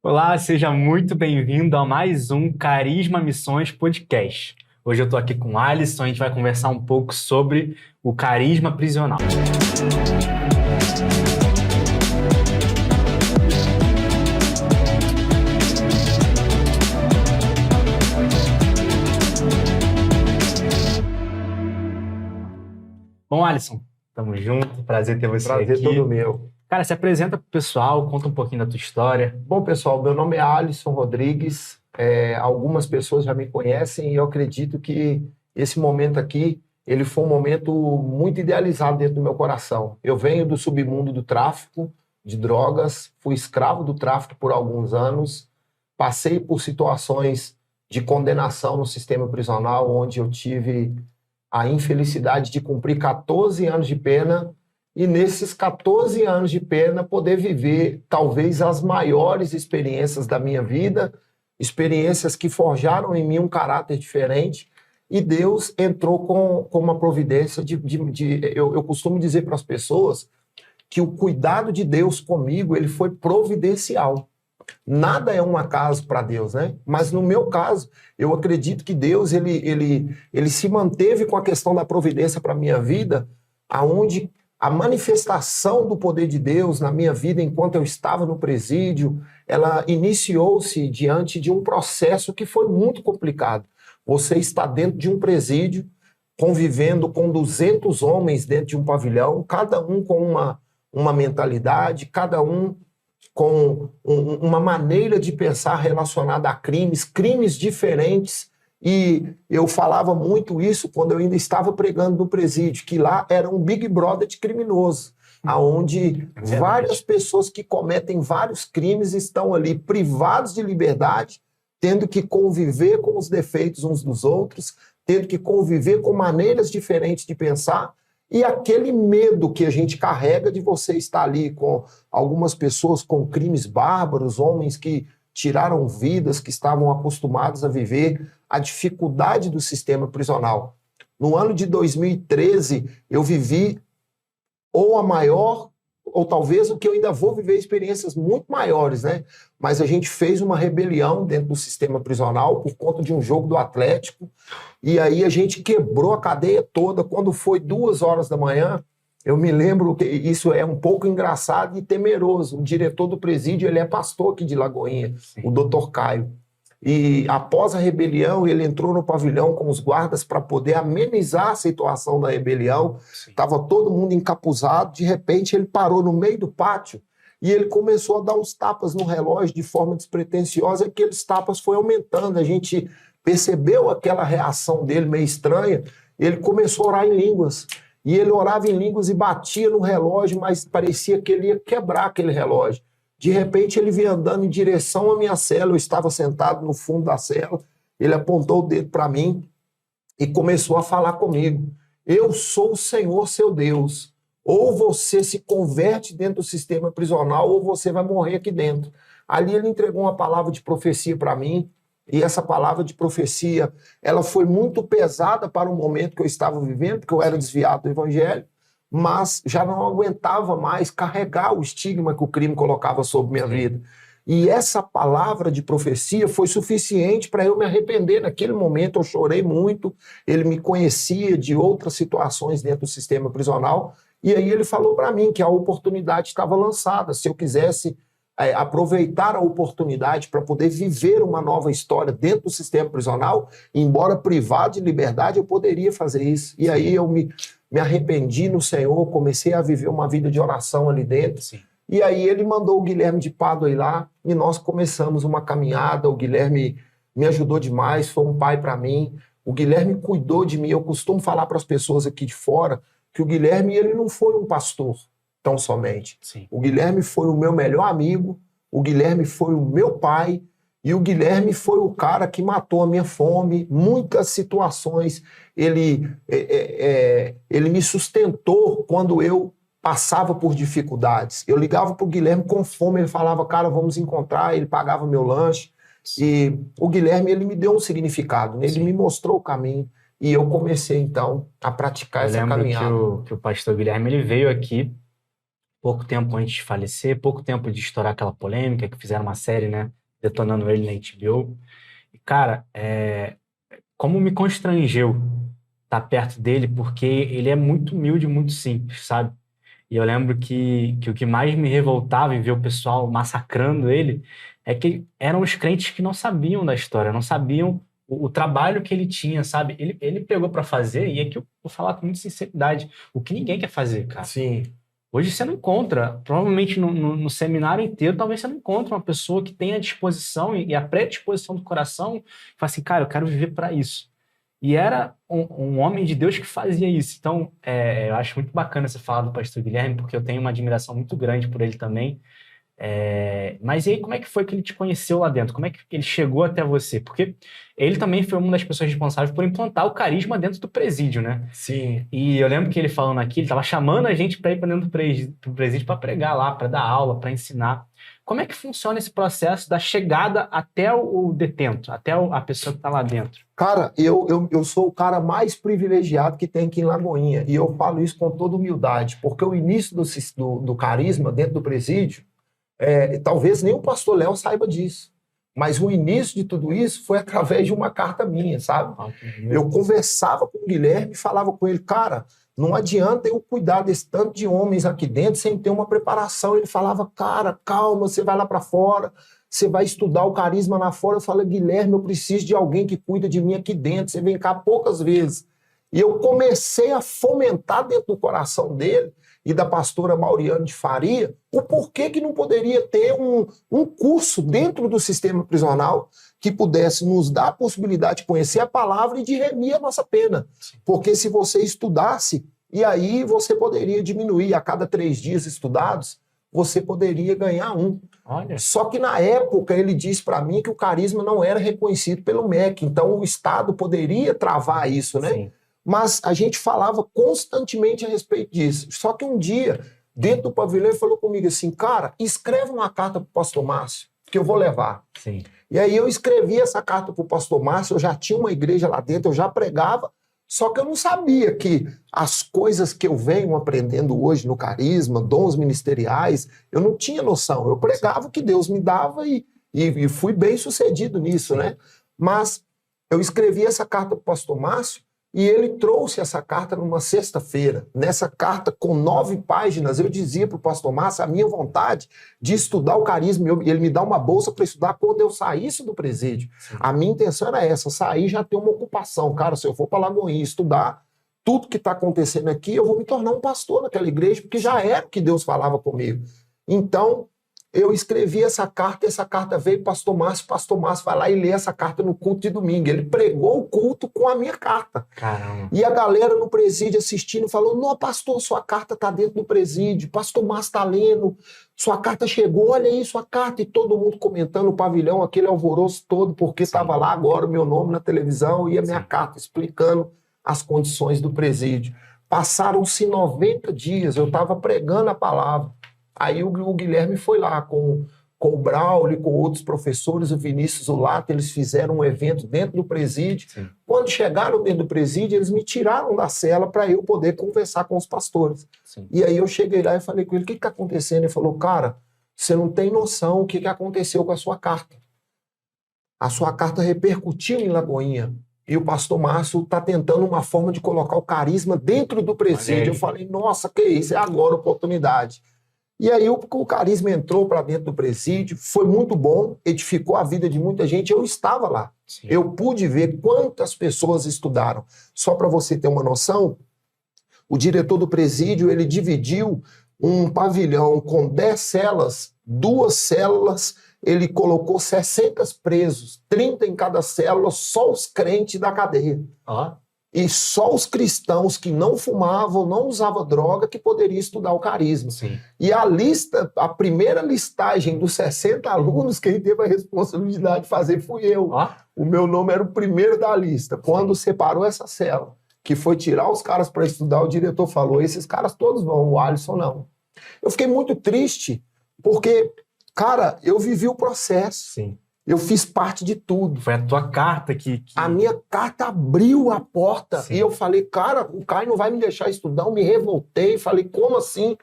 Olá, seja muito bem-vindo a mais um Carisma Missões Podcast. Hoje eu estou aqui com o Alisson, a gente vai conversar um pouco sobre o carisma prisional. Bom, Alisson, tamo junto, prazer ter você aqui. Prazer todo meu. Cara, se apresenta pro pessoal, conta um pouquinho da tua história. Bom, pessoal, meu nome é Alisson Rodrigues. Algumas pessoas já me conhecem e eu acredito que esse momento aqui, ele foi um momento muito idealizado dentro do meu coração. Eu venho do submundo do tráfico de drogas, fui escravo do tráfico por alguns anos, passei por situações de condenação no sistema prisional, onde eu tive a infelicidade de cumprir 14 anos de pena e nesses 14 anos de pena poder viver talvez as maiores experiências da minha vida, experiências que forjaram em mim um caráter diferente, e Deus entrou com uma providência eu costumo dizer para as pessoas que o cuidado de Deus comigo, ele foi providencial. Nada é um acaso para Deus, né? Mas no meu caso, eu acredito que Deus ele se manteve com a questão da providência para a minha vida, aonde a manifestação do poder de Deus na minha vida enquanto eu estava no presídio, ela iniciou-se diante de um processo que foi muito complicado. Você está dentro de um presídio, convivendo com 200 homens dentro de um pavilhão, cada um com uma mentalidade, cada um com uma maneira de pensar relacionada a crimes diferentes. E eu falava muito isso quando eu ainda estava pregando no presídio, que lá era um Big Brother de criminoso, onde várias pessoas que cometem vários crimes estão ali privados de liberdade, tendo que conviver com os defeitos uns dos outros, tendo que conviver com maneiras diferentes de pensar, e aquele medo que a gente carrega de você estar ali com algumas pessoas com crimes bárbaros, homens que tiraram vidas, que estavam acostumados a viver a dificuldade do sistema prisional. No ano de 2013, eu vivi ou a maior, ou talvez o que eu ainda vou viver experiências muito maiores, né? Mas a gente fez uma rebelião dentro do sistema prisional por conta de um jogo do Atlético, e aí a gente quebrou a cadeia toda. Quando foi 2 horas da manhã, eu me lembro que isso é um pouco engraçado e temeroso. O diretor do presídio, ele é pastor aqui de Lagoinha, o Dr. Caio. E após a rebelião, ele entrou no pavilhão com os guardas para poder amenizar a situação da rebelião. Estava todo mundo encapuzado. De repente, ele parou no meio do pátio e ele começou a dar uns tapas no relógio de forma despretensiosa, e aqueles tapas foi aumentando. A gente percebeu aquela reação dele meio estranha. Ele começou a orar em línguas. E ele orava em línguas e batia no relógio, mas parecia que ele ia quebrar aquele relógio. De repente, ele vinha andando em direção à minha cela. Eu estava sentado no fundo da cela. Ele apontou o dedo para mim e começou a falar comigo. Eu sou o Senhor, seu Deus. Ou você se converte dentro do sistema prisional, ou você vai morrer aqui dentro. Ali ele entregou uma palavra de profecia para mim. E essa palavra de profecia, ela foi muito pesada para o momento que eu estava vivendo, porque eu era desviado do evangelho, mas já não aguentava mais carregar o estigma que o crime colocava sobre minha vida. E essa palavra de profecia foi suficiente para eu me arrepender. Naquele momento eu chorei muito, ele me conhecia de outras situações dentro do sistema prisional, e aí ele falou para mim que a oportunidade estava lançada. Se eu quisesse aproveitar a oportunidade para poder viver uma nova história dentro do sistema prisional, embora privado de liberdade, eu poderia fazer isso. E aí eu me arrependi no Senhor, comecei a viver uma vida de oração ali dentro. Sim. E aí ele mandou o Guilherme de Pádua ir lá e nós começamos uma caminhada. O Guilherme me ajudou demais, foi um pai para mim. O Guilherme cuidou de mim. Eu costumo falar para as pessoas aqui de fora que o Guilherme, ele não foi um pastor tão somente. Sim. O Guilherme foi o meu melhor amigo, o Guilherme foi o meu pai, e o Guilherme foi o cara que matou a minha fome. Muitas situações ele me sustentou quando eu passava por dificuldades. Eu ligava para o Guilherme com fome, ele falava, cara, vamos encontrar, ele pagava meu lanche. Sim. E o Guilherme, ele me deu um significado, ele me mostrou o caminho, e eu comecei então a praticar essa caminhada. Que o pastor Guilherme, ele veio aqui pouco tempo antes de falecer, pouco tempo de estourar aquela polêmica, que fizeram uma série, né, detonando ele na HBO. E, cara, como me constrangeu estar perto dele, porque ele é muito humilde, muito simples, sabe? E eu lembro que o que mais me revoltava em ver o pessoal massacrando ele é que eram os crentes que não sabiam da história, não sabiam o trabalho que ele tinha, sabe? Ele pegou para fazer, e aqui eu vou falar com muita sinceridade, o que ninguém quer fazer, cara. Sim. Hoje você não encontra, provavelmente no seminário inteiro, talvez você não encontre uma pessoa que tenha a disposição e a predisposição do coração e fala assim, cara, eu quero viver para isso. E era um homem de Deus que fazia isso. Então, eu acho muito bacana você falar do pastor Guilherme, porque eu tenho uma admiração muito grande por ele também. Mas e aí, como é que foi que ele te conheceu lá dentro? Como é que ele chegou até você? Porque ele também foi uma das pessoas responsáveis por implantar o carisma dentro do presídio, né? Sim. E eu lembro que ele falando aqui, ele estava chamando a gente para ir para dentro do presídio para pregar lá, para dar aula, para ensinar. Como é que funciona esse processo da chegada até o detento, até a pessoa que está lá dentro? Cara, eu sou o cara mais privilegiado que tem aqui em Lagoinha. E eu falo isso com toda humildade, porque o início do carisma dentro do presídio, talvez nem o pastor Léo saiba disso. Mas o início de tudo isso foi através de uma carta minha, sabe? Eu conversava com o Guilherme e falava com ele, cara, não adianta eu cuidar desse tanto de homens aqui dentro sem ter uma preparação. Ele falava, cara, calma, você vai lá para fora, você vai estudar o carisma lá fora. Eu falei, Guilherme, eu preciso de alguém que cuida de mim aqui dentro, você vem cá poucas vezes. E eu comecei a fomentar dentro do coração dele e da pastora Mauriane de Faria o porquê que não poderia ter um curso dentro do sistema prisional que pudesse nos dar a possibilidade de conhecer a palavra e de remir a nossa pena. Porque se você estudasse, e aí você poderia diminuir a cada 3 dias estudados, você poderia ganhar um. Olha. Só que na época ele disse para mim que o carisma não era reconhecido pelo MEC, então o Estado poderia travar isso, né? Sim. Mas a gente falava constantemente a respeito disso. Só que um dia, dentro do pavilhão, ele falou comigo assim, cara, escreve uma carta para o pastor Márcio, que eu vou levar. Sim. E aí eu escrevi essa carta para o pastor Márcio, eu já tinha uma igreja lá dentro, eu já pregava, só que eu não sabia que as coisas que eu venho aprendendo hoje no carisma, dons ministeriais, eu não tinha noção. Eu pregava o que Deus me dava e fui bem sucedido nisso, né? Mas eu escrevi essa carta para o pastor Márcio, e ele trouxe essa carta numa sexta-feira. Nessa carta, com 9 páginas, eu dizia para o pastor Márcio a minha vontade de estudar o carisma. E ele me dá uma bolsa para estudar quando eu saísse do presídio. Sim. A minha intenção era essa, sair e já ter uma ocupação. Cara, se eu for para Lagoinha estudar tudo que está acontecendo aqui, eu vou me tornar um pastor naquela igreja, porque já era o que Deus falava comigo. Então, eu escrevi essa carta veio para o pastor Márcio vai lá e lê essa carta no culto de domingo. Ele pregou o culto com a minha carta. Caramba. E a galera no presídio assistindo falou, não, pastor, sua carta está dentro do presídio, pastor Márcio está lendo, sua carta chegou, olha aí sua carta. E todo mundo comentando no pavilhão, aquele alvoroço todo, porque estava lá agora o meu nome na televisão e a minha carta explicando as condições do presídio. Passaram-se 90 dias, eu estava pregando a palavra. Aí o Guilherme foi lá com o Braulio, com outros professores, o Vinícius Ulata, eles fizeram um evento dentro do presídio. Sim. Quando chegaram dentro do presídio, eles me tiraram da cela para eu poder conversar com os pastores. Sim. E aí eu cheguei lá e falei com ele, o que está acontecendo? Ele falou, cara, você não tem noção o que aconteceu com a sua carta. A sua carta repercutiu em Lagoinha. E o pastor Márcio está tentando uma forma de colocar o carisma dentro do presídio. Eu falei, nossa, que isso, é agora a oportunidade. E aí o carisma entrou para dentro do presídio, foi muito bom, edificou a vida de muita gente, eu estava lá. Sim. Eu pude ver quantas pessoas estudaram. Só para você ter uma noção, o diretor do presídio, ele dividiu um pavilhão com 10 celas, 2 células, ele colocou 60 presos, 30 em cada célula, só os crentes da cadeia. E só os cristãos que não fumavam, não usavam droga, que poderiam estudar o carisma. Sim. E a primeira listagem dos 60 alunos, quem teve a responsabilidade de fazer fui eu. O meu nome era o primeiro da lista. Quando separou essa cela, que foi tirar os caras para estudar, o diretor falou, esses caras todos vão, o Alisson não. Eu fiquei muito triste, porque, cara, eu vivi o processo. Sim. Eu fiz parte de tudo. Foi a tua carta que... A minha carta abriu a porta. Sim. E eu falei, cara, o Caio não vai me deixar estudar. Eu me revoltei, falei, como assim?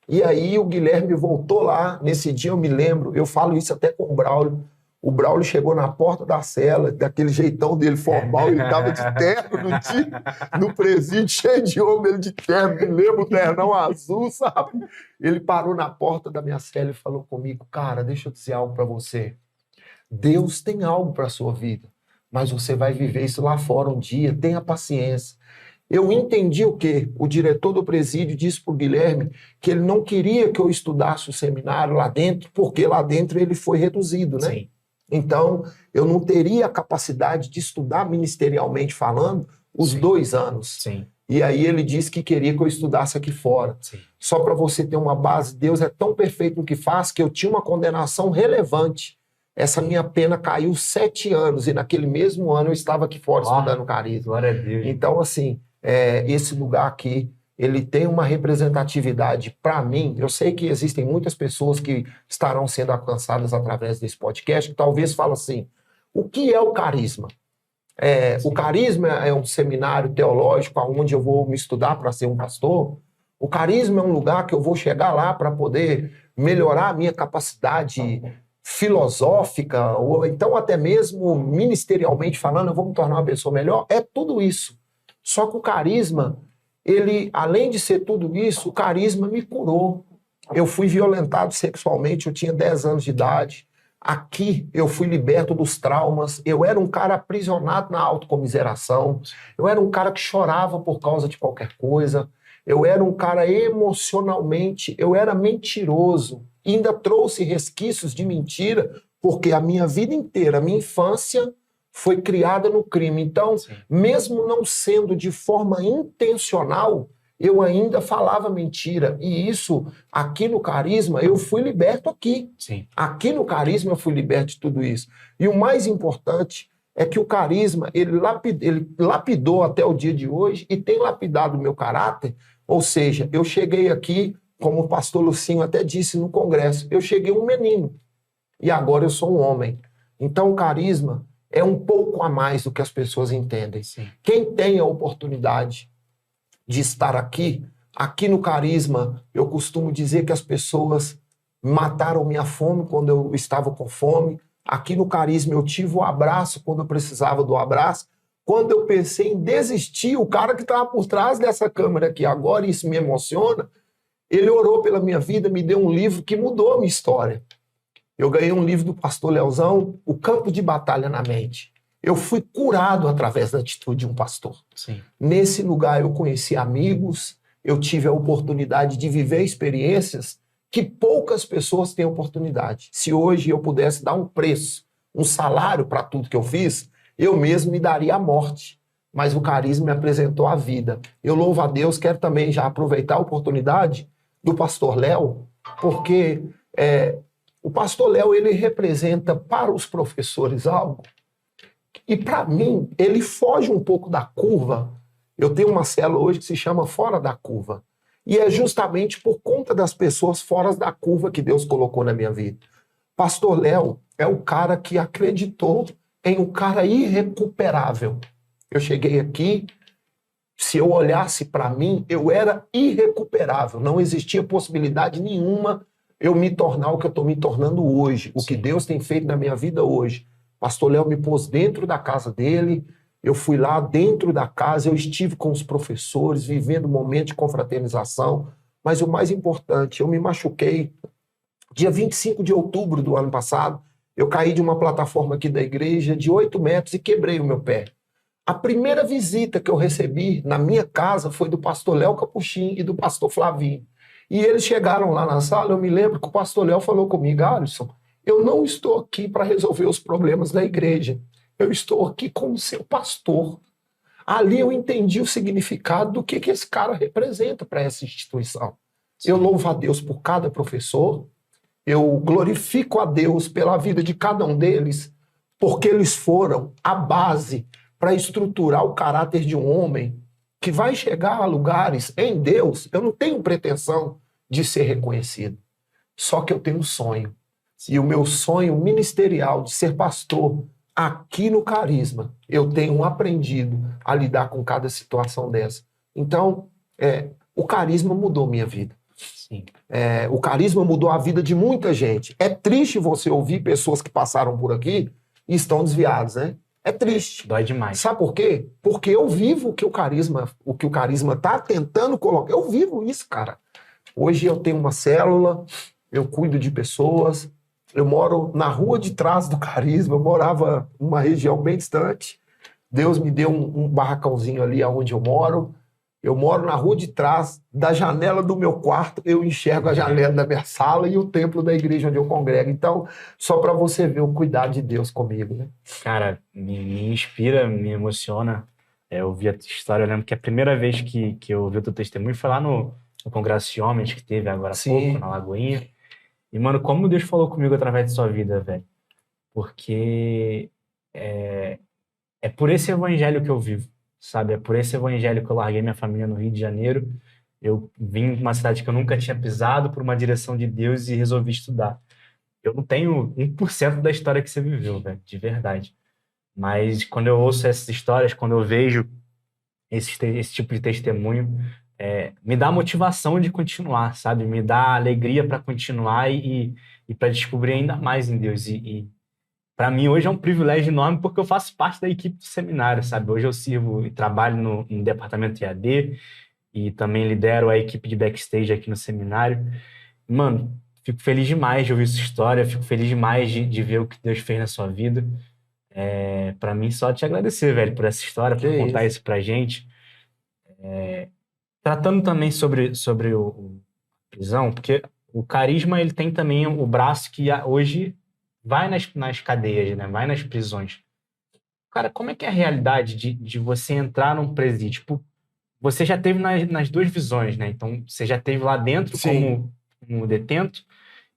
E aí o Guilherme voltou lá, nesse dia eu me lembro, eu falo isso até com o Braulio chegou na porta da cela, daquele jeitão dele formal, ele estava de terno no dia, no presídio, cheio de homem, ele de terno, me lembro, o ternão azul, sabe? Ele parou na porta da minha cela e falou comigo, cara, deixa eu dizer algo para você. Deus tem algo para a sua vida, mas você vai viver isso lá fora um dia, tenha paciência. Eu entendi o quê? O diretor do presídio disse para o Guilherme que ele não queria que eu estudasse o seminário lá dentro, porque lá dentro ele foi reduzido, né? Sim. Então, eu não teria a capacidade de estudar ministerialmente falando os 2 anos. Sim. E aí ele disse que queria que eu estudasse aqui fora. Sim. Só para você ter uma base, Deus é tão perfeito no que faz que eu tinha uma condenação relevante. Essa minha pena caiu 7 anos e naquele mesmo ano eu estava aqui fora estudando carisma. Glória a Deus. Então, assim, esse lugar aqui, ele tem uma representatividade para mim. Eu sei que existem muitas pessoas que estarão sendo alcançadas através desse podcast, que talvez falem assim, o que é o carisma? O carisma é um seminário teológico onde eu vou me estudar para ser um pastor? O carisma é um lugar que eu vou chegar lá para poder melhorar a minha capacidade filosófica, ou então até mesmo ministerialmente falando, eu vou me tornar uma pessoa melhor? É tudo isso. Só que o carisma, ele, além de ser tudo isso, o carisma me curou. Eu fui violentado sexualmente, eu tinha 10 anos de idade. Aqui eu fui liberto dos traumas. Eu era um cara aprisionado na autocomiseração. Eu era um cara que chorava por causa de qualquer coisa. Eu era um cara emocionalmente, eu era mentiroso. Ainda trouxe resquícios de mentira, porque a minha vida inteira, a minha infância foi criada no crime. Então, mesmo não sendo de forma intencional, eu ainda falava mentira. E isso, aqui no Carisma, eu fui liberto aqui. Sim. Aqui no Carisma eu fui liberto de tudo isso. E o mais importante é que o Carisma, ele lapidou até o dia de hoje e tem lapidado o meu caráter. Ou seja, eu cheguei aqui, como o pastor Lucinho até disse no congresso, eu cheguei um menino e agora eu sou um homem. Então o Carisma é um pouco a mais do que as pessoas entendem. Sim. Quem tem a oportunidade de estar aqui no Carisma, eu costumo dizer que as pessoas mataram minha fome quando eu estava com fome. Aqui no Carisma eu tive o abraço quando eu precisava do abraço. Quando eu pensei em desistir, o cara que estava por trás dessa câmera aqui agora, isso me emociona, ele orou pela minha vida, me deu um livro que mudou a minha história. Eu ganhei um livro do pastor Leozão, O Campo de Batalha na Mente. Eu fui curado através da atitude de um pastor. Sim. Nesse lugar eu conheci amigos, eu tive a oportunidade de viver experiências que poucas pessoas têm oportunidade. Se hoje eu pudesse dar um preço, um salário para tudo que eu fiz, eu mesmo me daria a morte. Mas o Carisma me apresentou a vida. Eu louvo a Deus, quero também já aproveitar a oportunidade do pastor Léo, porque o pastor Léo, ele representa para os professores algo, e para mim, ele foge um pouco da curva. Eu tenho uma célula hoje que se chama Fora da Curva. E é justamente por conta das pessoas fora da curva que Deus colocou na minha vida. Pastor Léo é o cara que acreditou em um cara irrecuperável. Eu cheguei aqui, se eu olhasse para mim, eu era irrecuperável. Não existia possibilidade nenhuma eu me tornar o que eu estou me tornando hoje. O que Deus tem feito na minha vida hoje. Pastor Léo me pôs dentro da casa dele, eu fui lá dentro da casa, eu estive com os professores, vivendo um momento de confraternização, mas o mais importante, eu me machuquei. Dia 25 de outubro do ano passado, eu caí de uma plataforma aqui da igreja de 8 metros e quebrei o meu pé. A primeira visita que eu recebi na minha casa foi do pastor Léo Capuchin e do pastor Flavinho. E eles chegaram lá na sala, eu me lembro que o pastor Léo falou comigo, Alisson, eu não estou aqui para resolver os problemas da igreja. Eu estou aqui como seu pastor. Ali eu entendi o significado do que esse cara representa para essa instituição. Eu louvo a Deus por cada professor. Eu glorifico a Deus pela vida de cada um deles, porque eles foram a base para estruturar o caráter de um homem que vai chegar a lugares em Deus. Eu não tenho pretensão de ser reconhecido. Só que eu tenho um sonho. E o meu sonho ministerial de ser pastor aqui no Carisma, eu tenho aprendido a lidar com cada situação dessa. Então, o Carisma mudou minha vida. Sim. O carisma mudou a vida de muita gente. É triste você ouvir pessoas que passaram por aqui e estão desviadas, né? É triste. Dói demais. Sabe por quê? Porque eu vivo o que o carisma tá tentando colocar. Eu vivo isso, cara. Hoje eu tenho uma célula, eu cuido de pessoas, eu moro na rua de trás do carisma, eu morava numa região bem distante. Deus me deu um barracãozinho ali onde eu moro. Eu moro na rua de trás, da janela do meu quarto, eu enxergo a janela da minha sala e o templo da igreja onde eu congrego. Então, só para você ver o cuidado de Deus comigo, né? Cara, me inspira, me emociona. Eu vi a tua história, eu lembro que a primeira vez que eu ouvi o teu testemunho foi lá no Congresso de Homens que teve agora há pouco, na Lagoinha. E, mano, como Deus falou comigo através de sua vida, velho. Porque é por esse evangelho que eu vivo, sabe? É por esse evangelho que eu larguei minha família no Rio de Janeiro. Eu vim de uma cidade que eu nunca tinha pisado por uma direção de Deus e resolvi estudar. Eu não tenho 1% da história que você viveu, velho, de verdade. Mas quando eu ouço essas histórias, quando eu vejo esse tipo de testemunho, me dá motivação de continuar, sabe? Me dá alegria para continuar e para descobrir ainda mais em Deus. E para mim hoje é um privilégio enorme porque eu faço parte da equipe do seminário, sabe? Hoje eu sirvo e trabalho no departamento EAD e também lidero a equipe de backstage aqui no seminário. Mano, fico feliz demais de ouvir sua história, fico feliz demais de ver o que Deus fez na sua vida. Para mim, só te agradecer, velho, por essa história, por contar isso pra gente. Tratando também sobre o prisão, porque o carisma ele tem também o braço que hoje vai nas cadeias, né? Vai nas prisões. Cara, como é que é a realidade de você entrar num presídio? Tipo, você já teve nas duas visões, né? Então, você já teve lá dentro como detento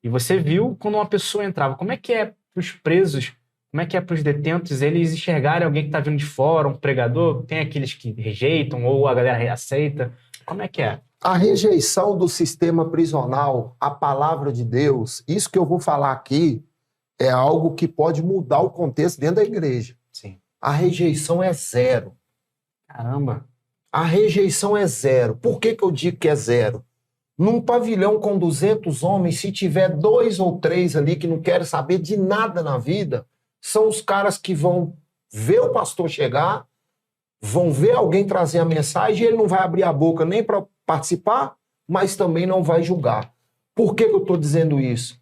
e você viu quando uma pessoa entrava. Como é que é para os presos, como é que é para os detentos eles enxergarem alguém que está vindo de fora, um pregador? Tem aqueles que rejeitam ou a galera aceita? Como é que é? A rejeição do sistema prisional, a palavra de Deus, isso que eu vou falar aqui é algo que pode mudar o contexto dentro da igreja. Sim. A rejeição é zero. Caramba! A rejeição é zero. Por que eu digo que é zero? Num pavilhão com 200 homens, se tiver 2 ou 3 ali que não querem saber de nada na vida, são os caras que vão ver o pastor chegar, vão ver alguém trazer a mensagem e ele não vai abrir a boca nem para participar, mas também não vai julgar. Por que eu estou dizendo isso?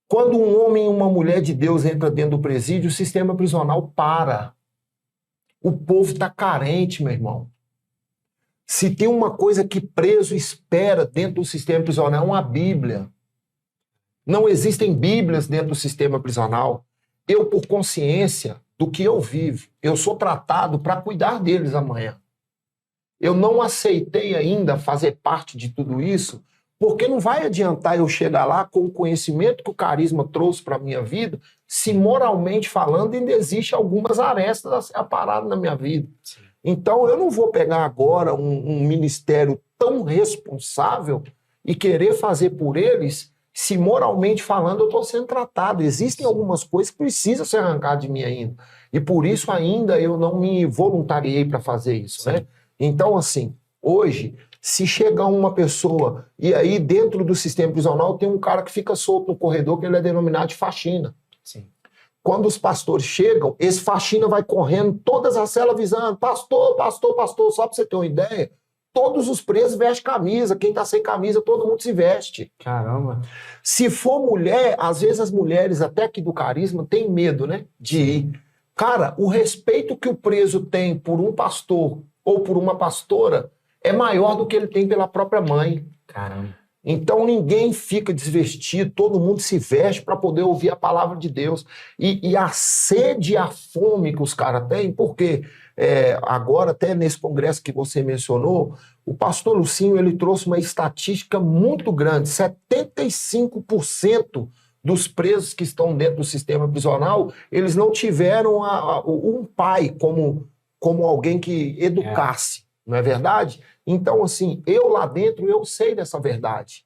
Quando um homem e uma mulher de Deus entra dentro do presídio, o sistema prisional para. O povo está carente, meu irmão. Se tem uma coisa que preso espera dentro do sistema prisional, é uma Bíblia. Não existem Bíblias dentro do sistema prisional. Eu, por consciência do que eu vivo, eu sou tratado para cuidar deles amanhã. Eu não aceitei ainda fazer parte de tudo isso, porque não vai adiantar eu chegar lá com o conhecimento que o carisma trouxe para a minha vida, se moralmente falando ainda existe algumas arestas a ser aparadas na minha vida. Sim. Então eu não vou pegar agora um ministério tão responsável e querer fazer por eles, se moralmente falando eu estou sendo tratado. Existem algumas coisas que precisam ser arrancadas de mim ainda. E por isso ainda eu não me voluntariei para fazer isso, né? Então, assim, hoje, se chegar uma pessoa, e aí dentro do sistema prisional tem um cara que fica solto no corredor, que ele é denominado de faxina. Sim. Quando os pastores chegam, esse faxina vai correndo, todas as celas avisando, pastor, pastor, pastor, só para você ter uma ideia, todos os presos vestem camisa, quem está sem camisa, todo mundo se veste. Caramba! Se for mulher, às vezes as mulheres, até aqui do carisma, têm medo, né, de ir. Cara, o respeito que o preso tem por um pastor ou por uma pastora é maior do que ele tem pela própria mãe. Caramba! Então ninguém fica desvestido, todo mundo se veste para poder ouvir a palavra de Deus. E a sede e a fome que os caras têm, porque agora até nesse congresso que você mencionou, o pastor Lucinho ele trouxe uma estatística muito grande, 75% dos presos que estão dentro do sistema prisional, eles não tiveram um pai como alguém que educasse, não é verdade? Então, assim, eu lá dentro, eu sei dessa verdade.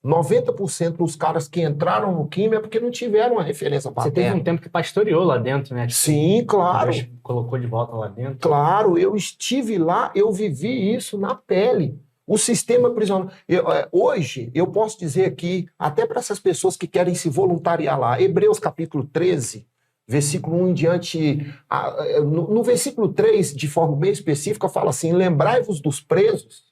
90% dos caras que entraram no Química é porque não tiveram uma referência paterna. Você teve um tempo que pastoreou lá dentro, né? Tipo, sim, claro. Deus colocou de volta lá dentro. Claro, eu estive lá, eu vivi isso na pele. O sistema prisional. Hoje, eu posso dizer aqui, até para essas pessoas que querem se voluntariar lá, Hebreus capítulo 13, versículo 1 em diante, no versículo 3, de forma bem específica, fala assim: lembrai-vos dos presos,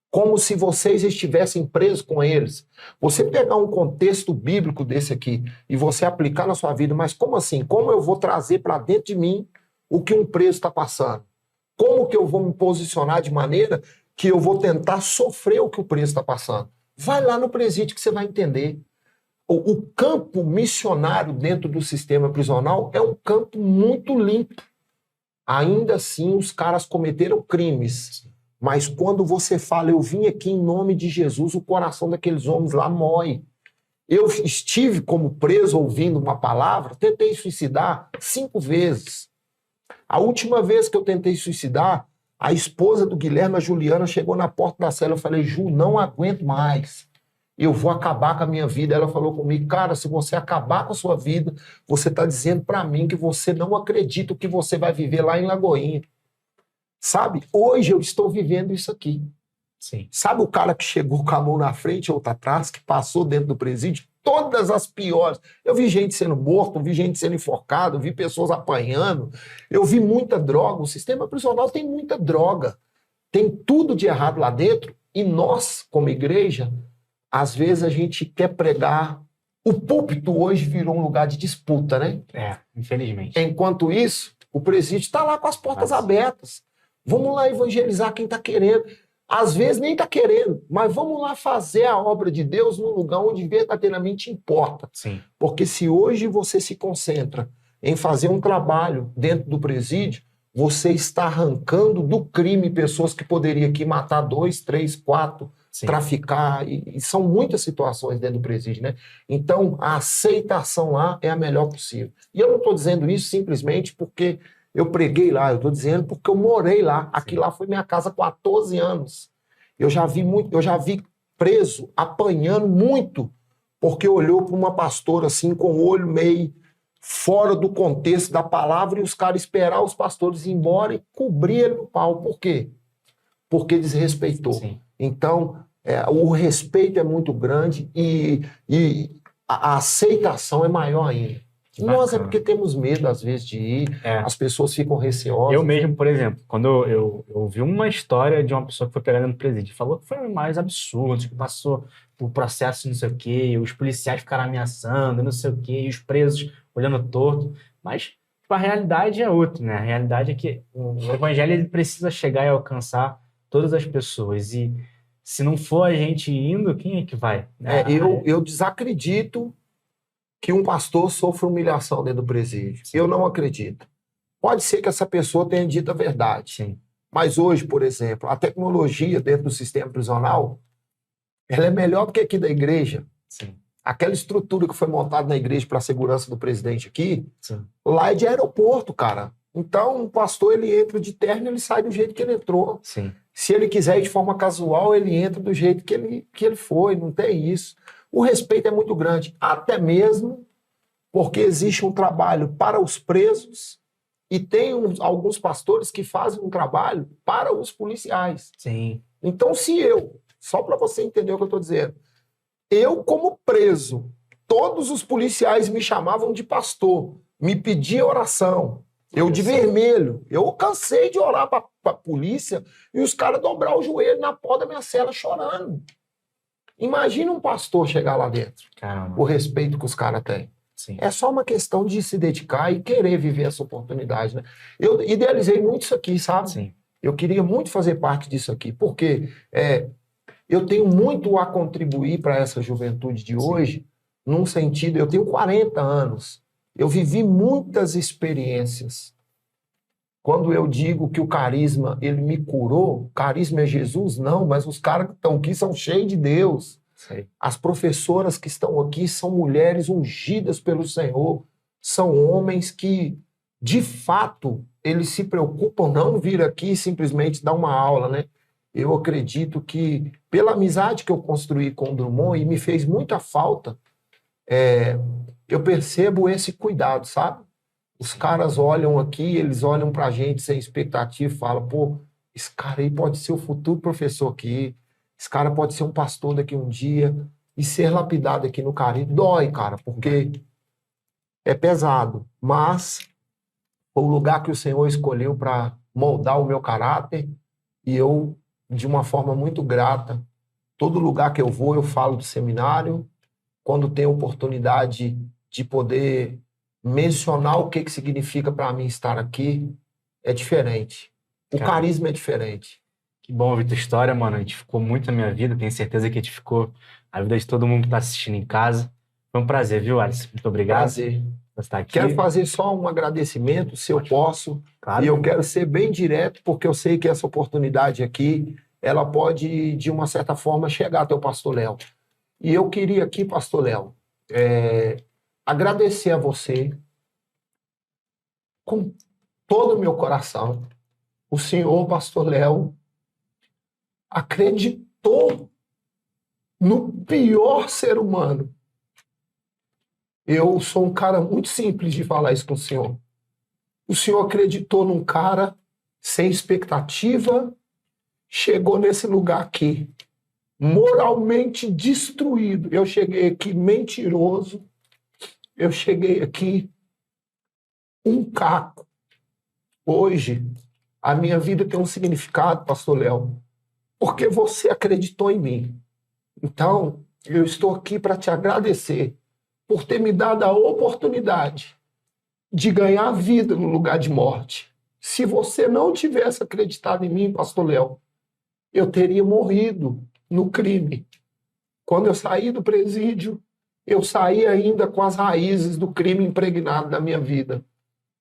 como se vocês estivessem presos com eles. Você pegar um contexto bíblico desse aqui e você aplicar na sua vida, mas como assim? Como eu vou trazer para dentro de mim o que um preso está passando? Como que eu vou me posicionar de maneira que eu vou tentar sofrer o que o preso está passando? Vai lá no presídio que você vai entender. O campo missionário dentro do sistema prisional é um campo muito limpo. Ainda assim, os caras cometeram crimes. Mas quando você fala, eu vim aqui em nome de Jesus, o coração daqueles homens lá mói. Eu estive como preso ouvindo uma palavra, tentei suicidar 5 vezes. A última vez que eu tentei suicidar, a esposa do Guilherme, a Juliana, chegou na porta da cela. Eu falei: Ju, não aguento mais. Eu vou acabar com a minha vida. Ela falou comigo: cara, se você acabar com a sua vida, você está dizendo para mim que você não acredita o que você vai viver lá em Lagoinha. Sabe? Hoje eu estou vivendo isso aqui. Sim. Sabe o cara que chegou com a mão na frente ou outra atrás, que passou dentro do presídio? Todas as piores. Eu vi gente sendo morta, vi gente sendo enforcada, vi pessoas apanhando, eu vi muita droga. O sistema prisional tem muita droga. Tem tudo de errado lá dentro. E nós, como igreja, às vezes a gente quer pregar. O púlpito hoje virou um lugar de disputa, né? Infelizmente. Enquanto isso, o presídio está lá com as portas abertas. Vamos lá evangelizar quem está querendo. Às vezes nem está querendo, mas vamos lá fazer a obra de Deus num lugar onde verdadeiramente importa. Sim. Porque se hoje você se concentra em fazer um trabalho dentro do presídio, você está arrancando do crime pessoas que poderiam aqui matar 2, 3, 4, Sim. traficar, e são muitas situações dentro do presídio, né? Então, a aceitação lá é a melhor possível. E eu não estou dizendo isso simplesmente porque eu preguei lá, eu estou dizendo porque eu morei lá. Aqui lá foi minha casa há 14 anos. Eu já vi preso apanhando muito, porque olhou para uma pastora assim, com o olho meio fora do contexto da palavra, e os caras esperaram os pastores ir embora e cobrir ele no pau. Por quê? Porque desrespeitou. Sim. Então, o respeito é muito grande e a aceitação é maior ainda. Nós é porque temos medo, às vezes, de ir, as pessoas ficam receosas. Eu mesmo, por exemplo, quando eu ouvi uma história de uma pessoa que foi pegada no presídio, falou que foi mais absurdo, que passou por processo não sei o quê, os policiais ficaram ameaçando, não sei o quê, e os presos olhando torto, mas tipo, a realidade é outra, né? A realidade é que o evangelho ele precisa chegar e alcançar todas as pessoas, e se não for a gente indo, quem é que vai? Eu desacredito que um pastor sofra humilhação dentro do presídio. Sim. Eu não acredito. Pode ser que essa pessoa tenha dito a verdade. Sim. Mas hoje, por exemplo, a tecnologia dentro do sistema prisional, ela é melhor do que aqui da igreja. Sim. Aquela estrutura que foi montada na igreja para a segurança do presidente aqui, sim, lá é de aeroporto, cara. Então, o pastor, ele entra de terno e ele sai do jeito que ele entrou. Sim. Se ele quiser ir de forma casual, ele entra do jeito que ele foi. Não tem isso. O respeito é muito grande, até mesmo porque existe um trabalho para os presos e tem alguns pastores que fazem um trabalho para os policiais. Sim. Então, se eu, só para você entender o que eu estou dizendo, eu como preso, todos os policiais me chamavam de pastor, me pediam oração, eu de vermelho, eu cansei de orar para a polícia e os caras dobrar o joelho na porta da minha cela chorando. Imagina um pastor chegar lá dentro. Caramba. O respeito que os caras têm. Sim. É só uma questão de se dedicar e querer viver essa oportunidade, né? Eu idealizei muito isso aqui, sabe? Sim. Eu queria muito fazer parte disso aqui, porque eu tenho muito a contribuir para essa juventude de hoje, num sentido, eu tenho 40 anos, eu vivi muitas experiências. Quando eu digo que o carisma, ele me curou, carisma é Jesus? Não, mas os caras que estão aqui são cheios de Deus. Sei. As professoras que estão aqui são mulheres ungidas pelo Senhor, são homens que, de fato, eles se preocupam não vir aqui e simplesmente dar uma aula, né? Eu acredito que, pela amizade que eu construí com o Drummond, e me fez muita falta, eu percebo esse cuidado, sabe? Os caras olham aqui, eles olham pra gente sem expectativa e falam, pô, esse cara aí pode ser o futuro professor aqui, esse cara pode ser um pastor daqui um dia e ser lapidado aqui no Caribe. Dói, cara, porque é pesado, mas foi o lugar que o Senhor escolheu para moldar o meu caráter e eu, de uma forma muito grata, todo lugar que eu vou, eu falo do seminário, quando tenho oportunidade de poder mencionar o que significa para mim estar aqui, é diferente. O Cara, carisma é diferente. que bom ouvir tua história, mano. A gente ficou muito na minha vida, tenho certeza que a gente ficou a vida de todo mundo que tá assistindo em casa. Foi um prazer, viu, Alisson? Muito obrigado Prazer. por estar aqui. Quero fazer só um agradecimento, se eu posso, Claro. e eu quero ser bem direto, porque eu sei que essa oportunidade aqui, ela pode, de uma certa forma, chegar até o pastor Léo. E eu queria aqui, pastor Léo, agradecer a você com todo o meu coração. O senhor, pastor Léo, acreditou no pior ser humano. Eu sou um cara muito simples de falar isso com o senhor. O senhor acreditou num cara sem expectativa, chegou nesse lugar aqui, moralmente destruído. Eu cheguei aqui mentiroso, eu cheguei aqui um caco. Hoje, a minha vida tem um significado, pastor Léo, porque você acreditou em mim. Então, eu estou aqui para te agradecer por ter me dado a oportunidade de ganhar vida no lugar de morte. Se você não tivesse acreditado em mim, pastor Léo, eu teria morrido no crime. Quando eu saí do presídio, eu saí ainda com as raízes do crime impregnado na minha vida.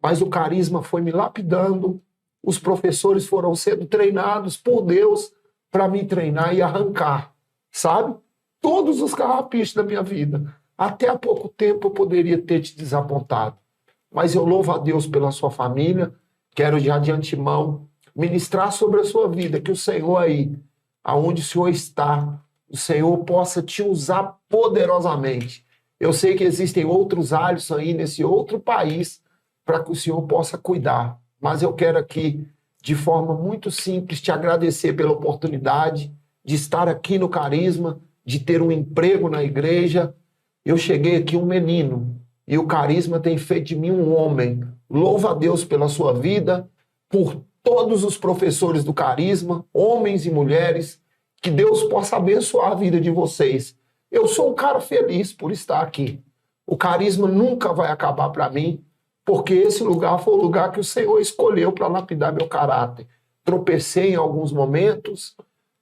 Mas o carisma foi me lapidando, os professores foram sendo treinados por Deus para me treinar e arrancar, sabe? Todos os carrapichos da minha vida. Até há pouco tempo eu poderia ter te desapontado. Mas eu louvo a Deus pela sua família, quero já de antemão ministrar sobre a sua vida, que o Senhor aí, aonde o Senhor está, o Senhor possa te usar poderosamente. Eu sei que existem outros Alisson aí nesse outro país para que o Senhor possa cuidar. Mas eu quero aqui, de forma muito simples, te agradecer pela oportunidade de estar aqui no Carisma, de ter um emprego na igreja. Eu cheguei aqui um menino e o Carisma tem feito de mim um homem. Louva a Deus pela sua vida, por todos os professores do Carisma, homens e mulheres, que Deus possa abençoar a vida de vocês. Eu sou um cara feliz por estar aqui. O Carisma nunca vai acabar para mim, porque esse lugar foi o lugar que o Senhor escolheu para lapidar meu caráter. Tropecei em alguns momentos,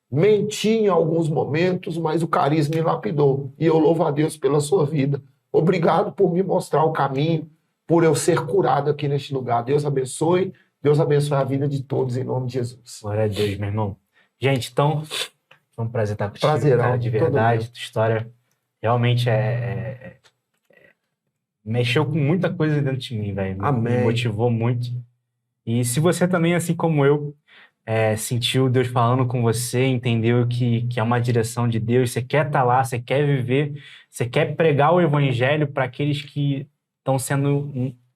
menti em alguns momentos, mas o Carisma me lapidou. E eu louvo a Deus pela sua vida. Obrigado por me mostrar o caminho, por eu ser curado aqui neste lugar. Deus abençoe a vida de todos, em nome de Jesus. Glória a Deus, meu irmão. Gente, então, foi um prazer estar contigo, Prazerão, cara, de verdade. Tua história realmente mexeu com muita coisa dentro de mim, velho. Amém. Me motivou muito. E se você também, assim como eu, sentiu Deus falando com você, entendeu que é uma direção de Deus, você quer estar lá, você quer viver, você quer pregar o evangelho para aqueles que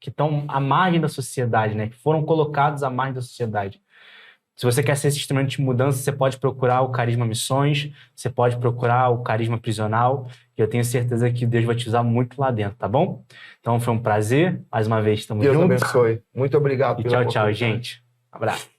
estão à margem da sociedade, né? Que foram colocados à margem da sociedade. Se você quer ser esse instrumento de mudança, você pode procurar o Carisma Missões, você pode procurar o Carisma Prisional, e eu tenho certeza que Deus vai te usar muito lá dentro, tá bom? Então foi um prazer, mais uma vez, estamos juntos. Deus abençoe. Muito obrigado E pela tchau, oportunidade. gente. Abraço.